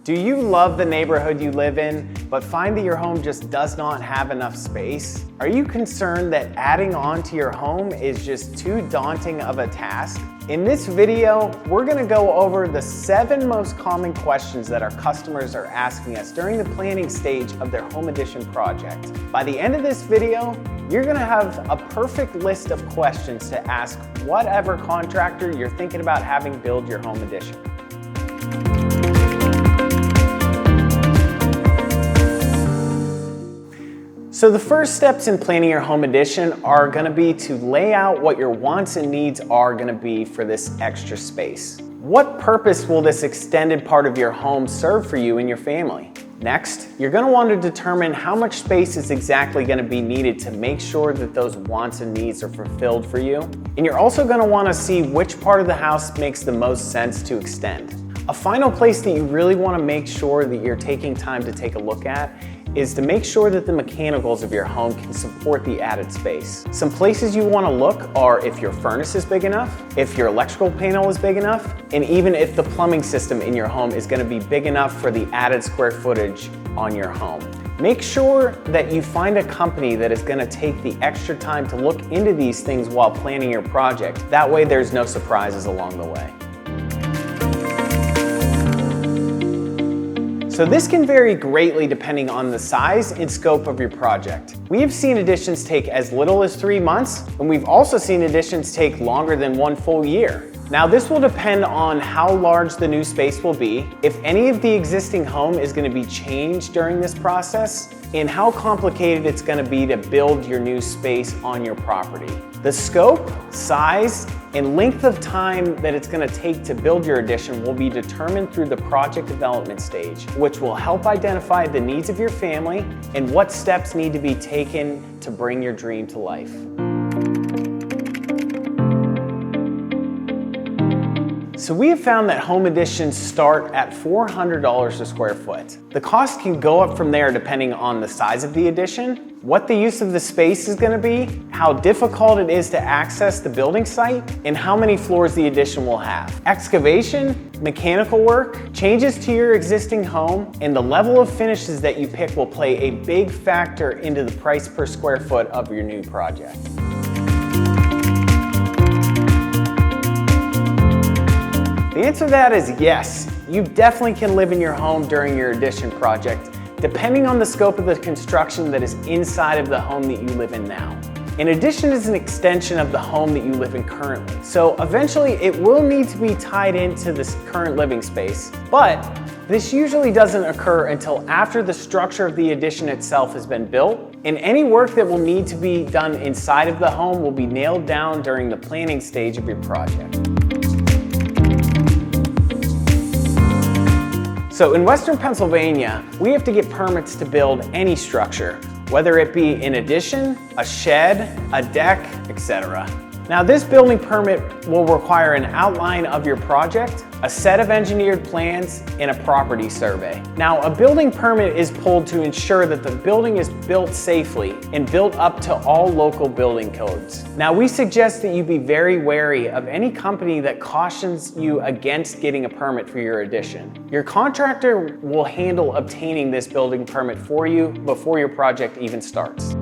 Do you love the neighborhood you live in, but find that your home just does not have enough space? Are you concerned that adding on to your home is just too daunting of a task? In this video, we're gonna go over the 7 most common questions that our customers are asking us during the planning stage of their home addition project. By the end of this video, you're gonna have a perfect list of questions to ask whatever contractor you're thinking about having build your home addition. So the first steps in planning your home addition are gonna be to lay out what your wants and needs are gonna be for this extra space. What purpose will this extended part of your home serve for you and your family? Next, you're gonna want to determine how much space is exactly gonna be needed to make sure that those wants and needs are fulfilled for you. And you're also gonna wanna see which part of the house makes the most sense to extend. A final place that you really wanna make sure that you're taking time to take a look at is to make sure that the mechanicals of your home can support the added space. Some places you want to look are if your furnace is big enough, if your electrical panel is big enough, and even if the plumbing system in your home is going to be big enough for the added square footage on your home. Make sure that you find a company that is going to take the extra time to look into these things while planning your project. That way there's no surprises along the way. So this can vary greatly depending on the size and scope of your project. We have seen additions take as little as 3 months, and we've also seen additions take longer than 1 full year. Now this will depend on how large the new space will be, if any of the existing home is going to be changed during this process, and how complicated it's going to be to build your new space on your property. The scope, size, and length of time that it's going to take to build your addition will be determined through the project development stage, which will help identify the needs of your family and what steps need to be taken to bring your dream to life. So we have found that home additions start at $400 a square foot. The cost can go up from there depending on the size of the addition, what the use of the space is going to be, how difficult it is to access the building site, and how many floors the addition will have. Excavation, mechanical work, changes to your existing home, and the level of finishes that you pick will play a big factor into the price per square foot of your new project. The answer to that is yes. You definitely can live in your home during your addition project, depending on the scope of the construction that is inside of the home that you live in now. An addition is an extension of the home that you live in currently. So eventually it will need to be tied into this current living space, but this usually doesn't occur until after the structure of the addition itself has been built, and any work that will need to be done inside of the home will be nailed down during the planning stage of your project. So in Western Pennsylvania, we have to get permits to build any structure, whether it be an addition, a shed, a deck, etc. Now this building permit will require an outline of your project, a set of engineered plans, and a property survey. Now a building permit is pulled to ensure that the building is built safely and built up to all local building codes. Now we suggest that you be very wary of any company that cautions you against getting a permit for your addition. Your contractor will handle obtaining this building permit for you before your project even starts.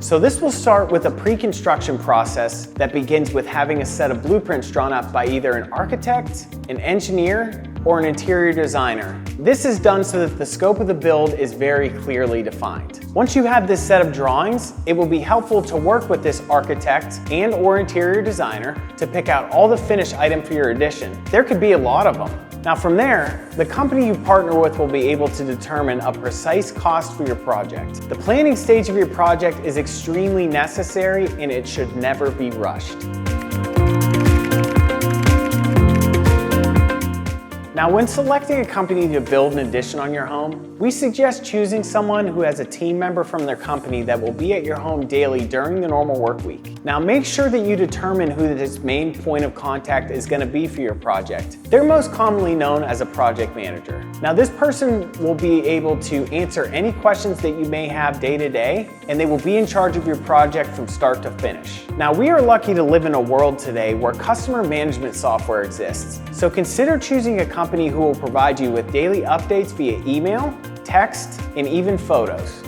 So this will start with a pre-construction process that begins with having a set of blueprints drawn up by either an architect, an engineer, or an interior designer. This is done so that the scope of the build is very clearly defined. Once you have this set of drawings, it will be helpful to work with this architect and/or interior designer to pick out all the finish item for your addition. There could be a lot of them. Now from there, the company you partner with will be able to determine a precise cost for your project. The planning stage of your project is extremely necessary and it should never be rushed. Now, when selecting a company to build an addition on your home, we suggest choosing someone who has a team member from their company that will be at your home daily during the normal work week. Now, make sure that you determine who this main point of contact is going to be for your project. They're most commonly known as a project manager. Now, this person will be able to answer any questions that you may have day to day, and they will be in charge of your project from start to finish. Now, we are lucky to live in a world today where customer management software exists. So consider choosing a company who will provide you with daily updates via email, text, and even photos.